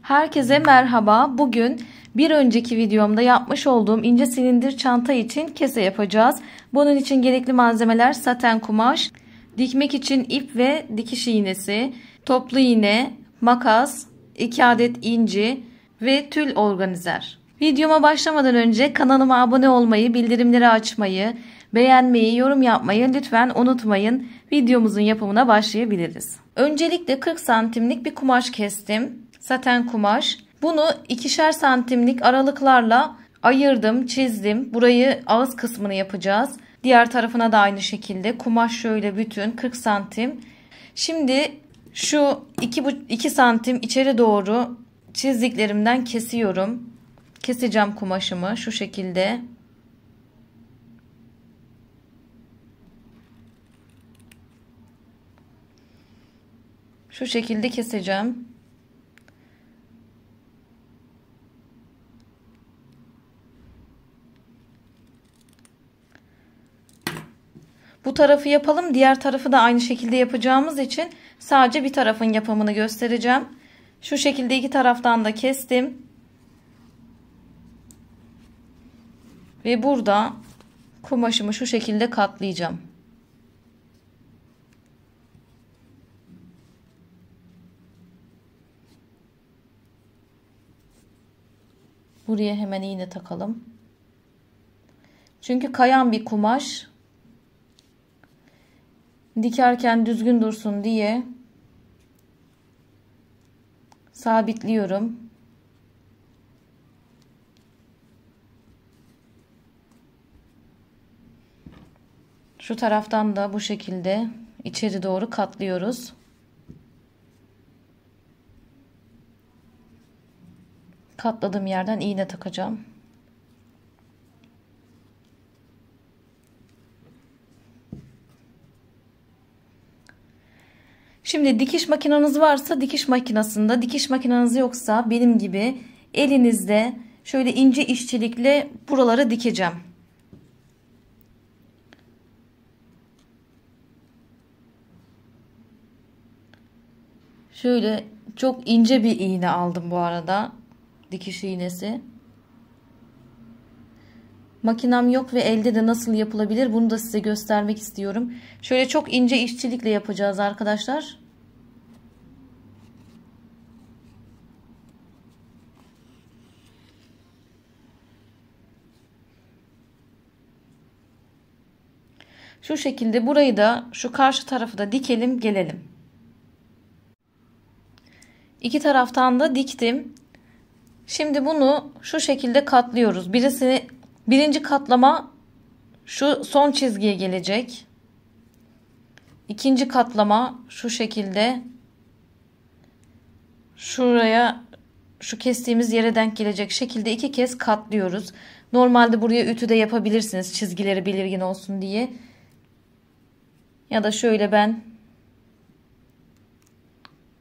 Herkese merhaba. Bugün bir önceki videomda yapmış olduğum ince silindir çanta için kese yapacağız. Bunun için gerekli malzemeler saten kumaş, dikmek için ip ve dikiş iğnesi, toplu iğne, makas, 2 adet inci ve tül organizer. Videoma başlamadan önce kanalıma abone olmayı, bildirimleri açmayı, beğenmeyi, yorum yapmayı lütfen unutmayın. Videomuzun yapımına başlayabiliriz. Öncelikle 40 santimlik bir kumaş kestim. Saten kumaş. Bunu 2'şer santimlik aralıklarla ayırdım, çizdim. Burayı ağız kısmını yapacağız. Diğer tarafına da aynı şekilde. Kumaş şöyle bütün 40 santim. Şimdi şu 2 santim içeri doğru çizdiklerimden kesiyorum. Keseceğim kumaşımı şu şekilde. Şu şekilde keseceğim. Bu tarafı yapalım. Diğer tarafı da aynı şekilde yapacağımız için sadece bir tarafın yapımını göstereceğim. Şu şekilde iki taraftan da kestim. Ve burada kumaşımı şu şekilde katlayacağım. Buraya hemen iğne takalım. Çünkü kayan bir kumaş. Dikerken düzgün dursun diye sabitliyorum. Şu taraftan da bu şekilde içeri doğru katlıyoruz. Katladığım yerden iğne takacağım. Şimdi dikiş makineniz varsa dikiş makinesinde, dikiş makineniz yoksa benim gibi elinizde şöyle ince işçilikle buraları dikeceğim. Şöyle çok ince bir iğne aldım bu arada. Dikiş iğnesi. Makinem yok ve elde de nasıl yapılabilir bunu da size göstermek istiyorum. Şöyle çok ince işçilikle yapacağız arkadaşlar. Şu şekilde burayı da şu karşı tarafı da dikelim gelelim. İki taraftan da diktim. Şimdi bunu şu şekilde katlıyoruz. Birinci katlama şu son çizgiye gelecek. İkinci katlama şu şekilde şuraya şu kestiğimiz yere denk gelecek şekilde 2 kez katlıyoruz. Normalde buraya ütü de yapabilirsiniz çizgileri belirgin olsun diye. Ya da şöyle ben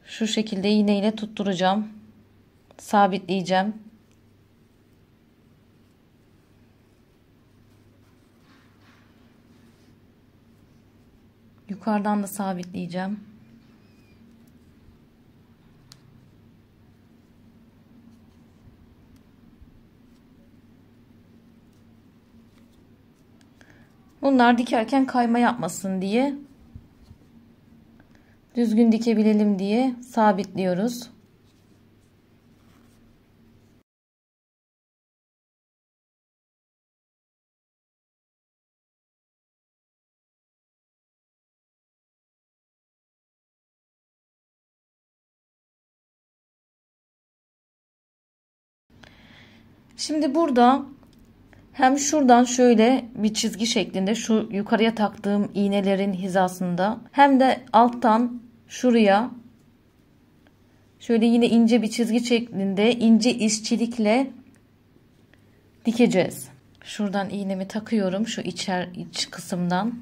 şu şekilde iğneyle tutturacağım. Sabitleyeceğim. Yukarıdan da sabitleyeceğim. Bunlar dikerken kayma yapmasın diye, düzgün dikebilelim diye sabitliyoruz. Şimdi burada hem şuradan şöyle bir çizgi şeklinde şu yukarıya taktığım iğnelerin hizasında hem de alttan şuraya şöyle yine ince bir çizgi şeklinde ince işçilikle dikeceğiz. Şuradan iğnemi takıyorum şu iç kısımdan.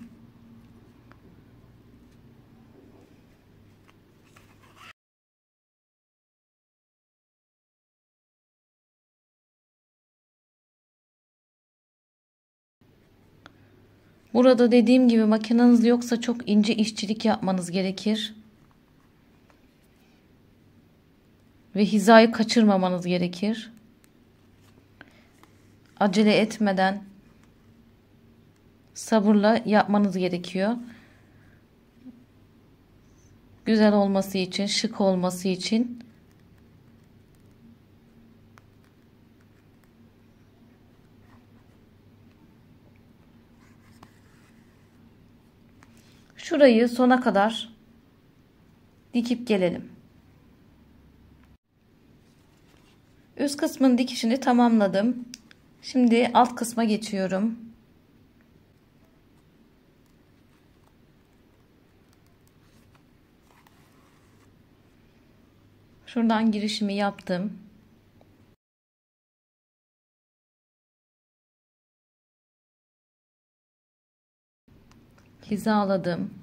Burada dediğim gibi makineniz yoksa çok ince işçilik yapmanız gerekir. Ve hizayı kaçırmamanız gerekir. Acele etmeden sabırla yapmanız gerekiyor. Güzel olması için, şık olması için. Şurayı sona kadar dikip gelelim. Üst kısmın dikişini tamamladım. Şimdi alt kısma geçiyorum. Şuradan girişimi yaptım. Hizaladım.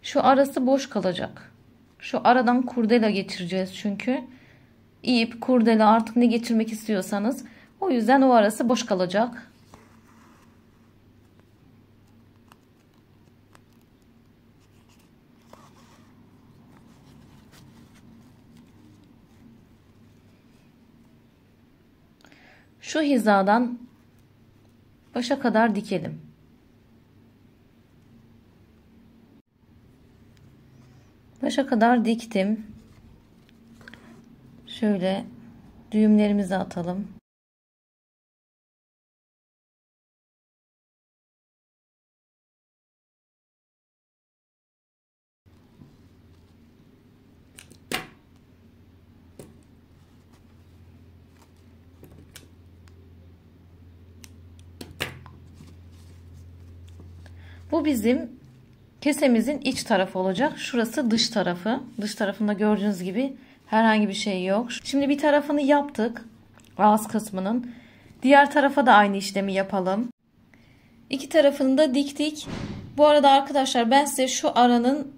Şu arası boş kalacak. Şu aradan kurdela geçireceğiz çünkü. İp, kurdela artık ne geçirmek istiyorsanız. O yüzden o arası boş kalacak. Şu hizadan başa kadar dikelim. Başa kadar diktim. Şöyle düğümlerimizi atalım. Bu bizim kesemizin iç tarafı olacak. Şurası dış tarafı. Dış tarafında gördüğünüz gibi herhangi bir şey yok. Şimdi bir tarafını yaptık. Ağız kısmının. Diğer tarafa da aynı işlemi yapalım. İki tarafını da diktik. Bu arada arkadaşlar ben size şu aranın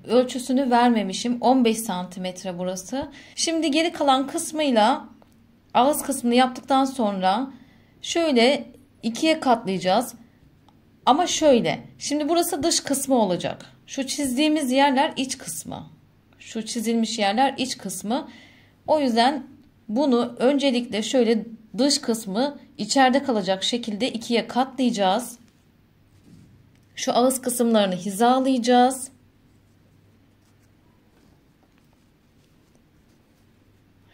ölçüsünü vermemişim. 15 santimetre burası. Şimdi geri kalan kısmıyla ağız kısmını yaptıktan sonra şöyle ikiye katlayacağız. Ama şöyle. Şimdi burası dış kısmı olacak. Şu çizdiğimiz yerler iç kısmı. Şu çizilmiş yerler iç kısmı. O yüzden bunu öncelikle şöyle dış kısmı içeride kalacak şekilde ikiye katlayacağız. Şu ağız kısımlarını hizalayacağız.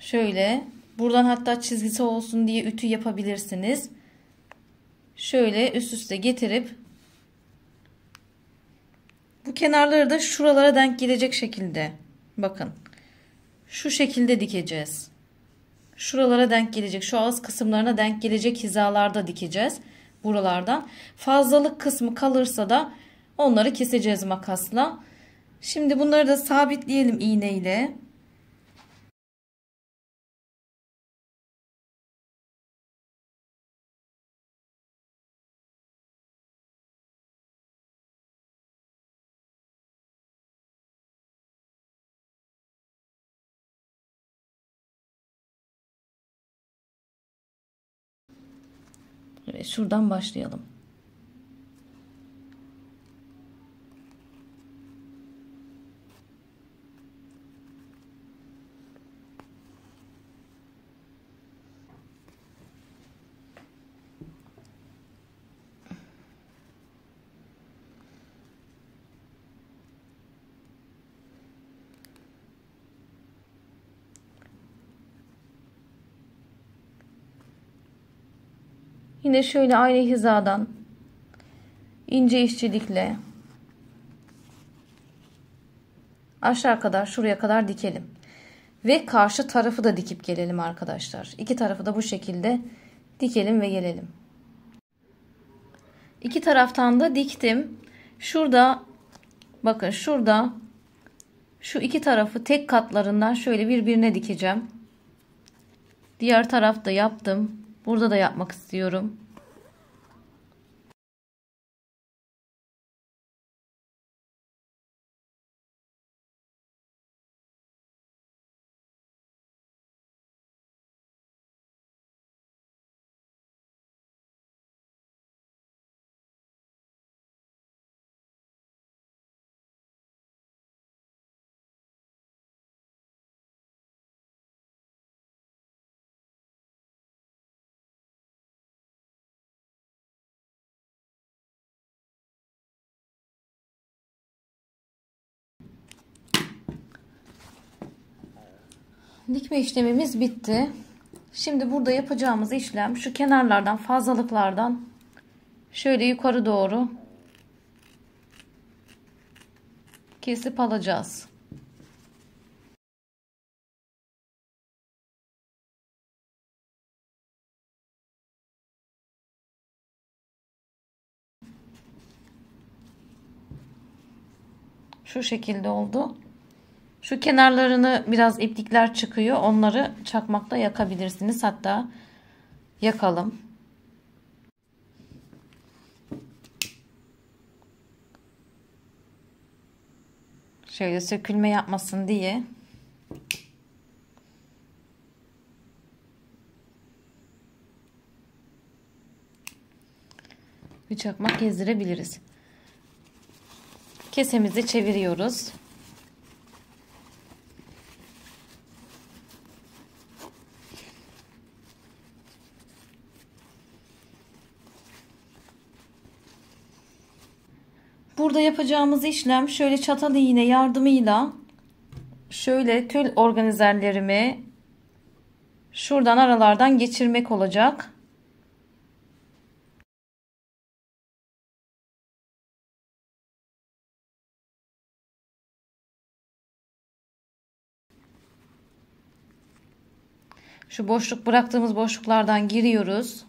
Şöyle buradan hatta çizgisi olsun diye ütü yapabilirsiniz. Şöyle üst üste getirip bu kenarları da şuralara denk gelecek şekilde bakın şu şekilde dikeceğiz. Şuralara denk gelecek, şu ağız kısımlarına denk gelecek hizalarda dikeceğiz buralardan. Fazlalık kısmı kalırsa da onları keseceğiz makasla. Şimdi bunları da sabitleyelim iğneyle. Evet, şuradan başlayalım. Yine şöyle aynı hizadan ince işçilikle aşağı kadar şuraya kadar dikelim. Ve karşı tarafı da dikip gelelim arkadaşlar. İki tarafı da bu şekilde dikelim ve gelelim. İki taraftan da diktim. Şurada bakın şurada şu iki tarafı tek katlarından şöyle birbirine dikeceğim. Diğer tarafta yaptım. Burada da yapmak istiyorum. Dikme işlemimiz bitti. Şimdi burada yapacağımız işlem şu kenarlardan, fazlalıklardan şöyle yukarı doğru kesip alacağız. Şu şekilde oldu. Şu kenarlarını biraz iplikler çıkıyor. Onları çakmakla yakabilirsiniz. Hatta yakalım. Şöyle sökülme yapmasın diye. Bir çakmak gezdirebiliriz. Kesemizi çeviriyoruz. Burada yapacağımız işlem şöyle çatal iğne yardımıyla şöyle tül organizerlerimi şuradan aralardan geçirmek olacak. Şu boşluk bıraktığımız boşluklardan giriyoruz.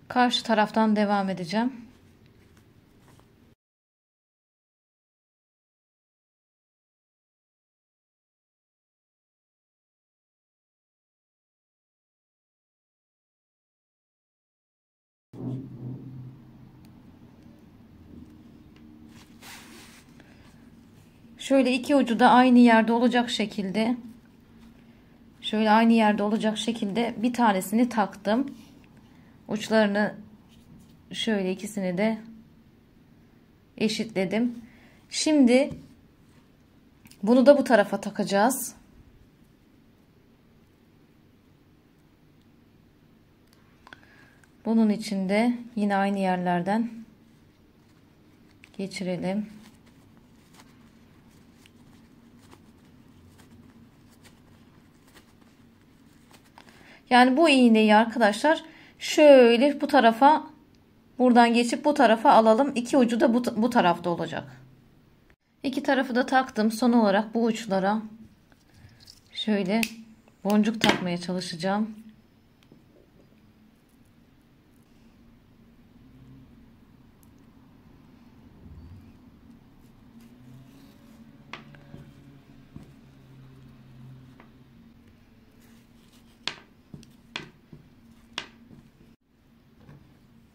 Karşı taraftan devam edeceğim. Şöyle iki ucu da aynı yerde olacak şekilde bir tanesini taktım. Uçlarını şöyle ikisini de eşitledim. Şimdi bunu da bu tarafa takacağız. Bunun için de yine aynı yerlerden geçirelim. Yani bu iğneyi arkadaşlar şöyle bu tarafa, buradan geçip bu tarafa alalım. İki ucu da bu tarafta olacak. İki tarafı da taktım. Son olarak bu uçlara şöyle boncuk takmaya çalışacağım.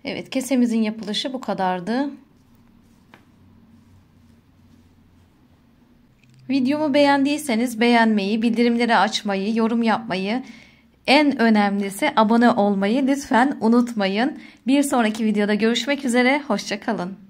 Evet, kesemizin yapılışı bu kadardı. Videomu beğendiyseniz beğenmeyi, bildirimleri açmayı, yorum yapmayı, en önemlisi abone olmayı lütfen unutmayın. Bir sonraki videoda görüşmek üzere, hoşça kalın.